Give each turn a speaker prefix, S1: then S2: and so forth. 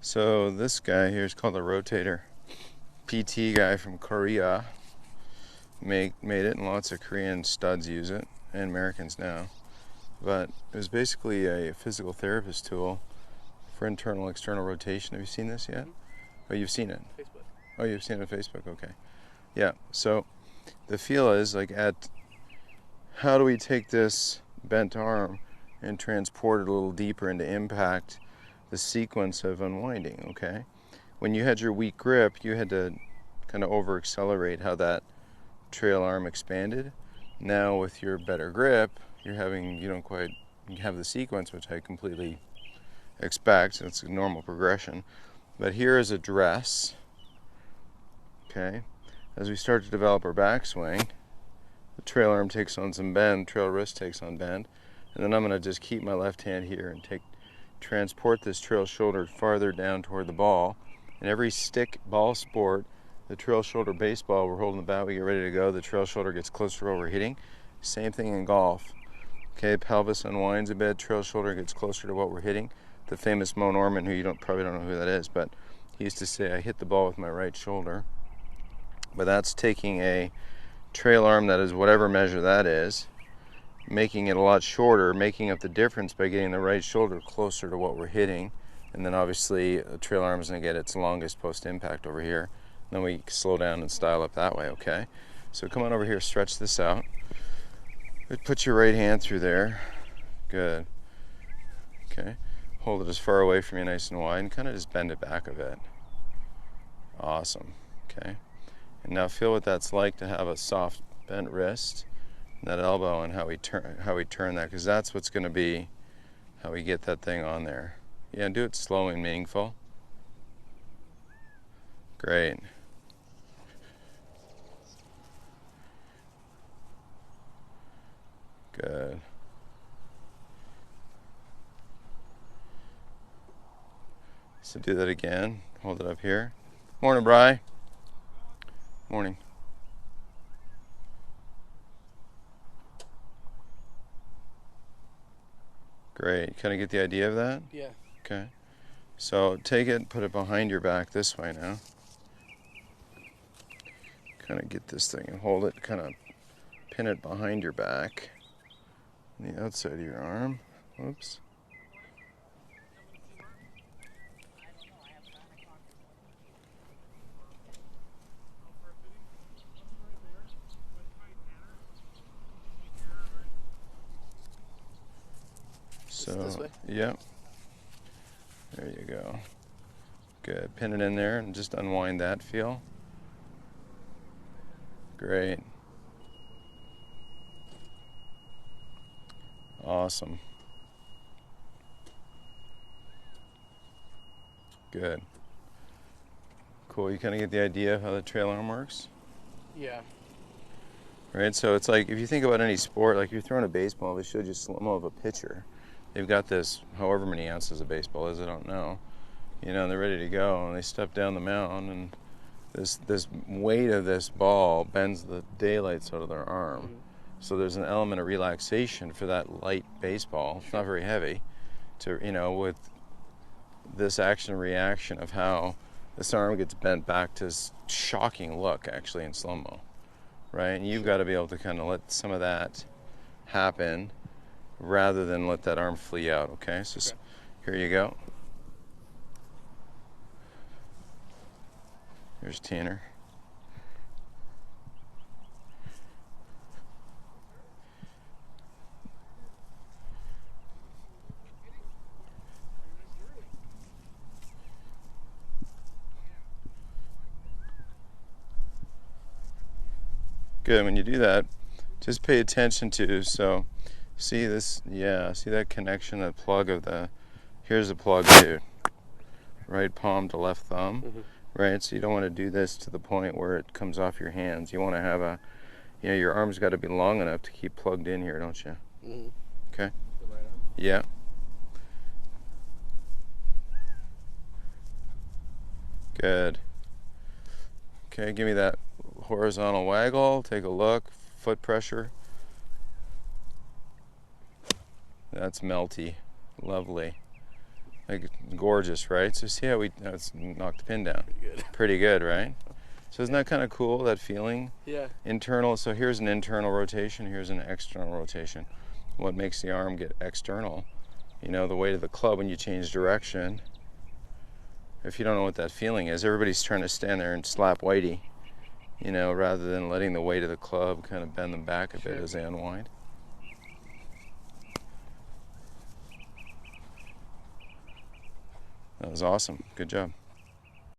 S1: So this guy here is called a rotator. PT guy from Korea made it, and lots of Korean studs use it, and Americans now. But it was basically a physical therapist tool for internal external rotation. Have you seen this yet? Oh, you've seen it?
S2: Facebook.
S1: Oh, you've seen it on Facebook? Okay. Yeah, so the feel is like how do we take this bent arm and transport it a little deeper into impact the sequence of unwinding, okay? When you had your weak grip, you had to kind of over accelerate how that trail arm expanded. Now with your better grip, you don't quite have the sequence, which I completely expect. It's a normal progression. But here is a dress, okay? As we start to develop our backswing, the trail arm takes on some bend, trail wrist takes on bend, and then I'm going to just keep my left hand here and transport this trail shoulder farther down toward the ball. In every stick ball sport, the trail shoulder baseball, we're holding the bat, we get ready to go, the trail shoulder gets closer to where we're hitting. Same thing in golf. Okay, pelvis unwinds a bit, trail shoulder gets closer to what we're hitting. The famous Mo Norman, who you probably don't know who that is, but he used to say, I hit the ball with my right shoulder. But that's taking a trail arm that is whatever measure that is, making it a lot shorter, making up the difference by getting the right shoulder closer to what we're hitting. And then obviously the trail arm is going to get its longest post-impact over here. Then we slow down and style up that way, okay? So come on over here, stretch this out. Put your right hand through there. Good. Okay. Hold it as far away from you, nice and wide, and kind of just bend it back a bit. Awesome. Okay. And now feel what that's like to have a soft bent wrist, that elbow, and how we turn that, because that's what's going to be how we get that thing on there. Yeah, do it slow and meaningful. Great. Good. So do that again. Hold it up here. Morning, Bri. Morning. Great. Kind of get the idea of that?
S2: Yeah.
S1: Okay. So take it and put it behind your back this way now. Kind of get this thing and hold it, kind of pin it behind your back, on the outside of your arm. Whoops. So,
S2: this way?
S1: Yep. There you go. Good. Pin it in there and just unwind that feel. Great. Awesome. Good. Cool. You kind of get the idea of how the trail arm works?
S2: Yeah.
S1: Right, so it's like if you think about any sport, like you're throwing a baseball, they showed you slow-mo of a pitcher. They've got this, however many ounces of baseball is, I don't know. You know, they're ready to go, and they step down the mound, and this weight of this ball bends the daylights out of their arm.
S2: Mm-hmm.
S1: So there's an element of relaxation for that light baseball. It's not very heavy. With this action and reaction of how this arm gets bent back to this shocking look, actually, in slow-mo. Right? And you've got to be able to kind of let some of that happen rather than let that arm flee out, okay? So Here you go. Here's Tanner. Good. When you do that, just pay attention to, so see this, yeah, see that connection, that plug of here's the plug too. Right palm to left thumb, right? So you don't want to do this to the point where it comes off your hands. You want to have your arm's got to be long enough to keep plugged in here, don't you? Okay.
S2: The right arm?
S1: Yeah. Good. Okay, give me that horizontal waggle. Take a look. Foot pressure. That's melty. Lovely. Like, gorgeous, right? So see how we it's knocked the pin down.
S2: Pretty good.
S1: Pretty good, right? So isn't that kind of cool, that feeling?
S2: Yeah.
S1: Internal, so here's an internal rotation, here's an external rotation. What makes the arm get external? You know, the weight of the club when you change direction. If you don't know what that feeling is, everybody's trying to stand there and slap whitey, you know, rather than letting the weight of the club kind of bend them back a bit as they unwind. That was awesome. Good job.